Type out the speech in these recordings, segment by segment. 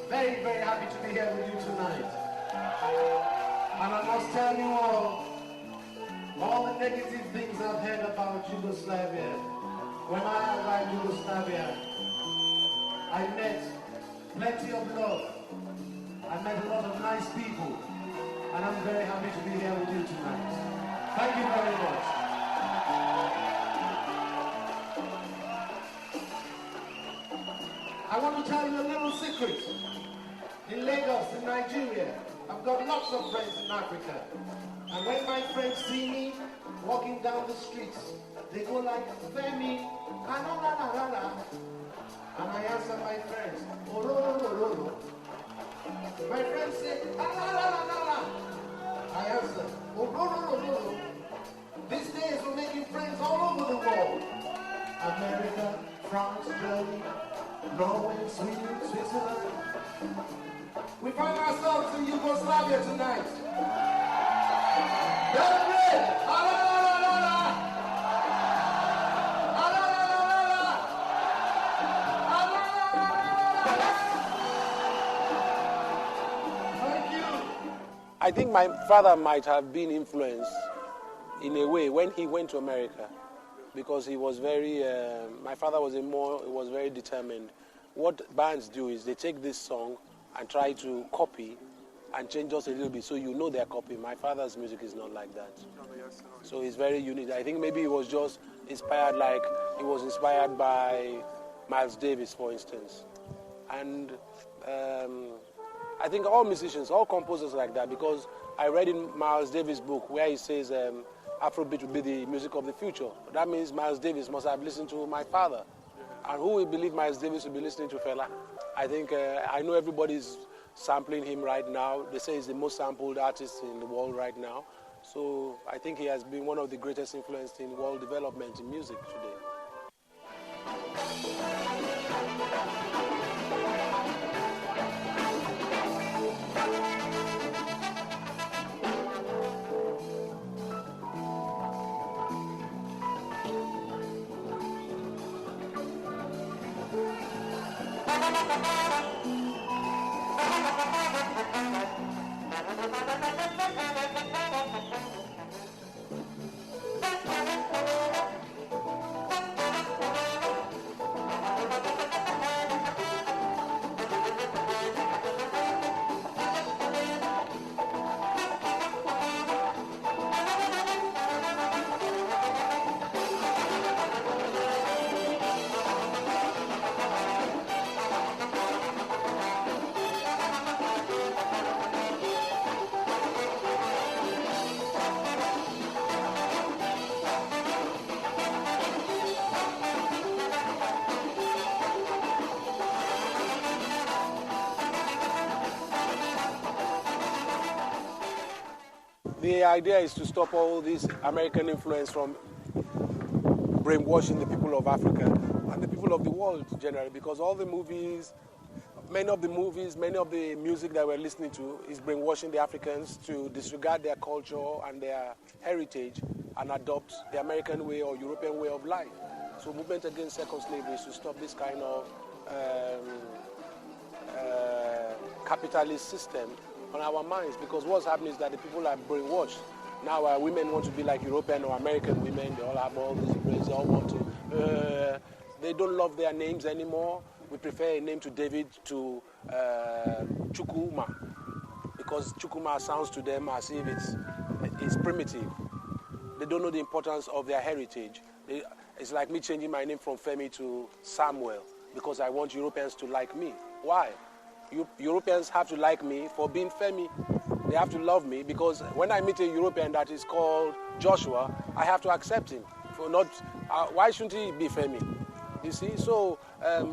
Very, very happy to be here with you tonight. And I must tell you all the negative things I've heard about Yugoslavia. When I arrived in Yugoslavia, I met plenty of love. I met a lot of nice people. And I'm very happy to be here with you tonight. Thank you very much. I want to tell you a little secret. In Lagos, in Nigeria, I've got lots of friends in Africa. And when my friends see me walking down the streets, they go like, Femi, la la la la la. And I answer my friends, oh, ro, ro, ro, ro, ro. My friends say, la la la la la la. I answer, oh, ro, ro, ro, ro, ro. These days we're making friends all over the world. America, France, Germany, Norway, Sweden, Switzerland. We find ourselves in Yugoslavia tonight. Thank you. I think my father might have been influenced in a way when he went to America, because he was very, my father was very determined. What bands do is they take this song and try to copy and change just a little bit so you know they're copying. My father's music is not like that. So it's very unique. I think maybe it was just inspired, like he was inspired by Miles Davis, for instance. And I think all musicians, all composers like that, because I read in Miles Davis' book where he says Afrobeat will be the music of the future. That means Miles Davis must have listened to my father. And who will believe Miles Davis will be listening to Fela? I think, I know everybody's sampling him right now. They say he's the most sampled artist in the world right now. So I think he has been one of the greatest influences in world development in music today. The idea is to stop all this American influence from brainwashing the people of Africa and the people of the world generally, because all the movies, many of the music that we're listening to is brainwashing the Africans to disregard their culture and their heritage and adopt the American way or European way of life. So movement against second slavery is to stop this kind of capitalist system on our minds, because what's happening is that the people are brainwashed. Now women want to be like European or American women. They all have all these brains. They all want to. They don't love their names anymore. We prefer a name to David to Chukwuma, because Chukwuma sounds to them as if it's primitive. They don't know the importance of their heritage. It's like me changing my name from Femi to Samuel because I want Europeans to like me. Why? Europeans have to like me for being Femi. They have to love me, because when I meet a European that is called Joshua, I have to accept him. For not, why shouldn't he be Femi? You see, so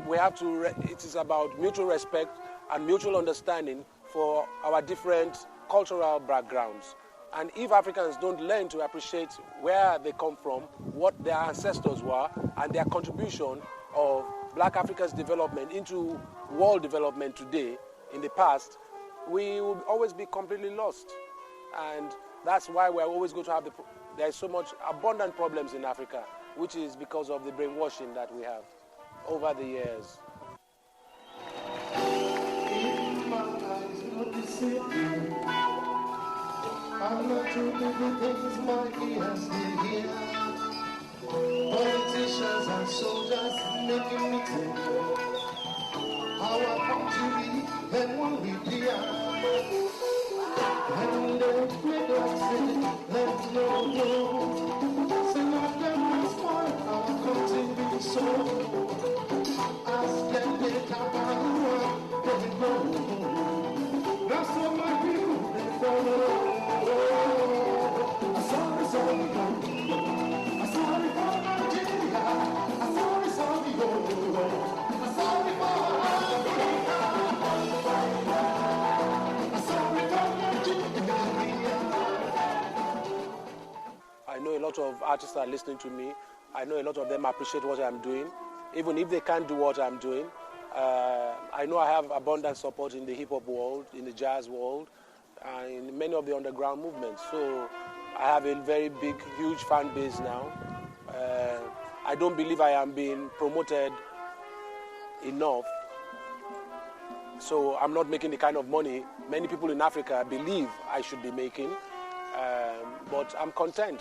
we have to. It is about mutual respect and mutual understanding for our different cultural backgrounds. And if Africans don't learn to appreciate where they come from, what their ancestors were, and their contribution of Black Africa's development into world development today, in the past, we will always be completely lost. And that's why we're always going to have there's so much abundant problems in Africa, which is because of the brainwashing that we have over the years. see. I'm not too many things my ears will hear. Politicians and soldiers making me think how I come to be and when we fear. When they make us say, let's go. Some of them must find how I come to be so. Ask them they come out, they go. That's what my people they follow. I'm sorry, sorry, I'm sorry for Nigeria. I'm sorry, sorry, I'm sorry for Africa. I'm sorry for Nigeria. I know a lot of artists are listening to me. I know a lot of them appreciate what I'm doing, even if they can't do what I'm doing. I know I have abundant support in the hip-hop world, in the jazz world, and in many of the underground movements. So I have a very big, huge fan base now. I don't believe I am being promoted enough. So I'm not making the kind of money many people in Africa believe I should be making. But I'm content.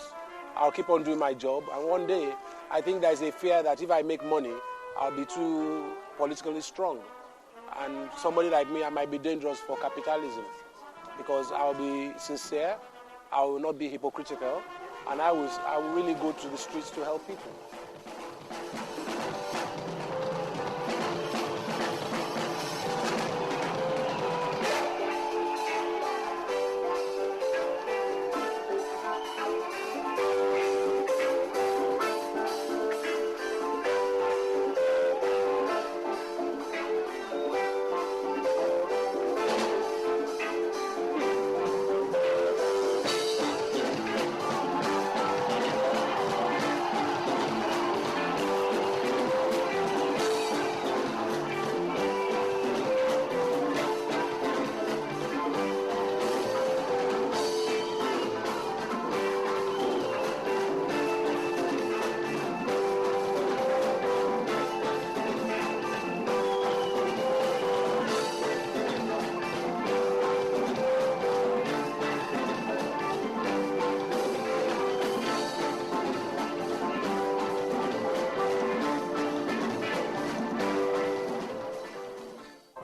I'll keep on doing my job. And one day, I think there's a fear that if I make money, I'll be too politically strong. And somebody like me, I might be dangerous for capitalism. Because I'll be sincere, I will not be hypocritical, and I will really go to the streets to help people.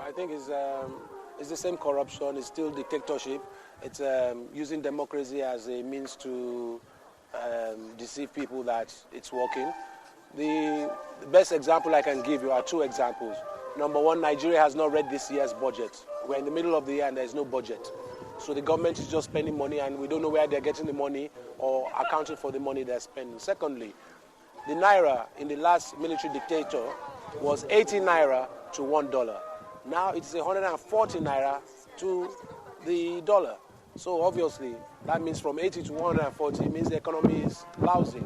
I think it's the same corruption. It's still dictatorship. It's using democracy as a means to deceive people that it's working. The best example I can give you are two examples. Number one, Nigeria has not read this year's budget. We're in the middle of the year and there's no budget. So the government is just spending money and we don't know where they're getting the money or accounting for the money they're spending. Secondly, the naira in the last military dictator was 80 naira to $1. Now it's 140 naira to the dollar. So obviously, that means from 80 to 140 means the economy is lousy.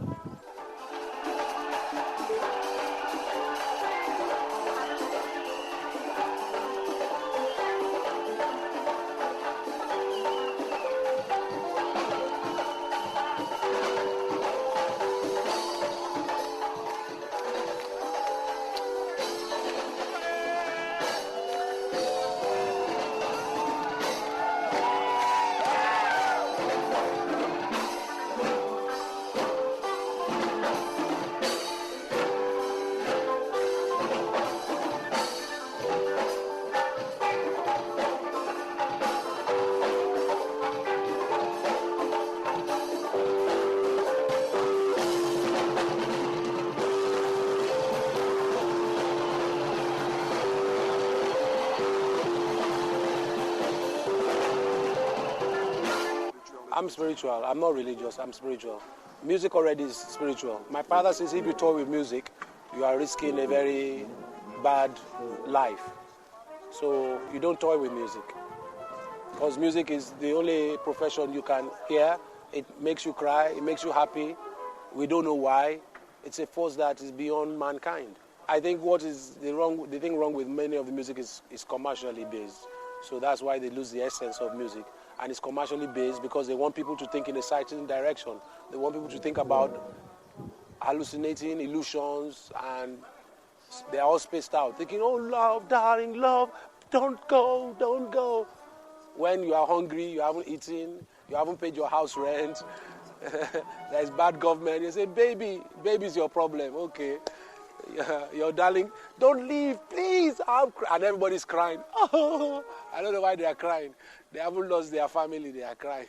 I'm spiritual. I'm not religious. I'm spiritual. Music already is spiritual. My father says if you toy with music, you are risking a very bad life. So you don't toy with music. Because music is the only profession you can hear. It makes you cry. It makes you happy. We don't know why. It's a force that is beyond mankind. I think what is the thing wrong with many of the music is commercially based. So that's why they lose the essence of music. And it's commercially based because they want people to think in a certain direction. They want people to think about hallucinating illusions, and they're all spaced out, thinking, oh, love, darling, love, don't go, don't go. When you are hungry, you haven't eaten, you haven't paid your house rent, there's bad government, you say, baby's your problem, okay. Your darling, don't leave, please. And everybody's crying. Oh, I don't know why they are crying. They haven't lost their family, they are crying.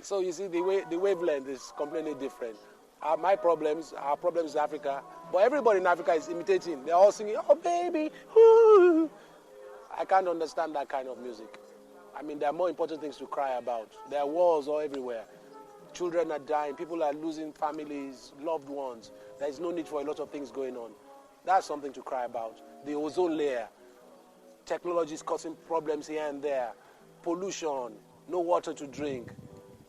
So you see, the wavelength is completely different. Our problems in Africa, but everybody in Africa is imitating. They're all singing, oh baby, ooh. I can't understand that kind of music. I mean, there are more important things to cry about. There are wars all everywhere. Children are dying, people are losing families, loved ones. There is no need for a lot of things going on. That's something to cry about. The ozone layer, technology is causing problems here and there, pollution, no water to drink.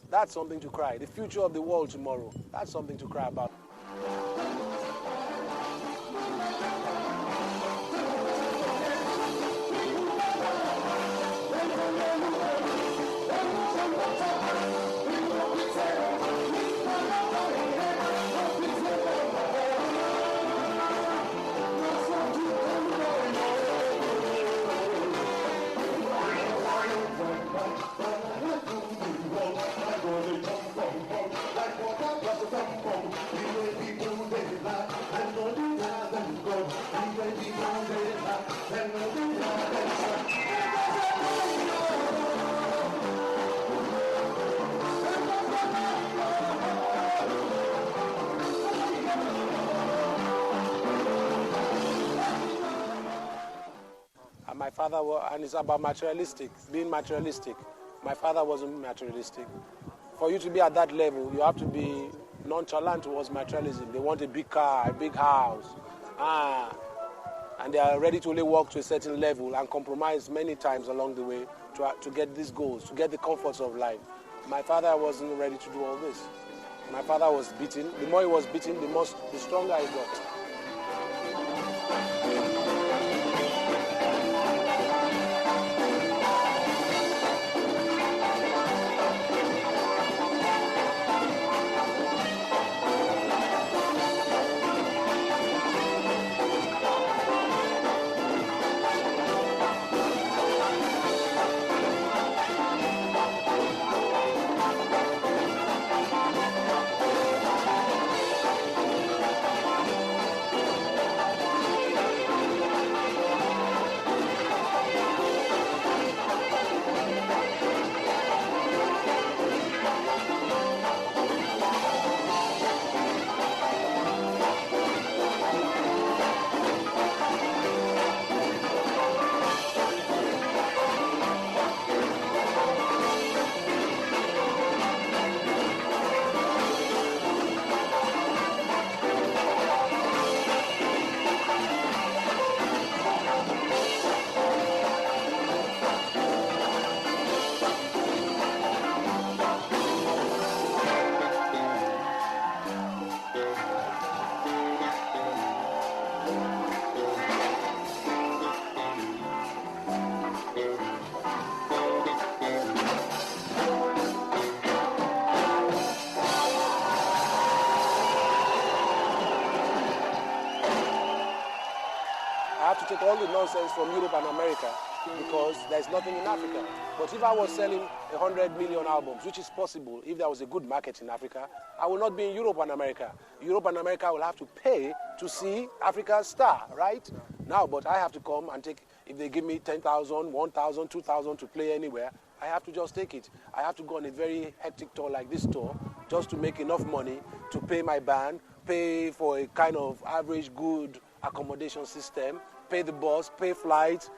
That's something to cry. The future of the world tomorrow, that's something to cry about. My father, and it's about being materialistic. My father wasn't materialistic. For you to be at that level, you have to be nonchalant towards materialism. They want a big car, a big house, and they are ready to only walk to a certain level and compromise many times along the way to get these goals, to get the comforts of life. My father wasn't ready to do all this. My father was beaten. The more he was beaten, the stronger he got. To take all the nonsense from Europe and America because there's nothing in Africa. But if I was selling 100 million albums, which is possible if there was a good market in Africa, I will not be in Europe and America. Europe and America will have to pay to see Africa's star, right? Now, but I have to come and take, if they give me 10,000, 1,000, 2,000 to play anywhere, I have to just take it. I have to go on a very hectic tour like this tour just to make enough money to pay my band, pay for a kind of average good accommodation system, pay the bus, pay flights.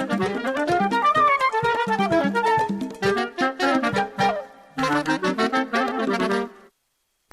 Thank you.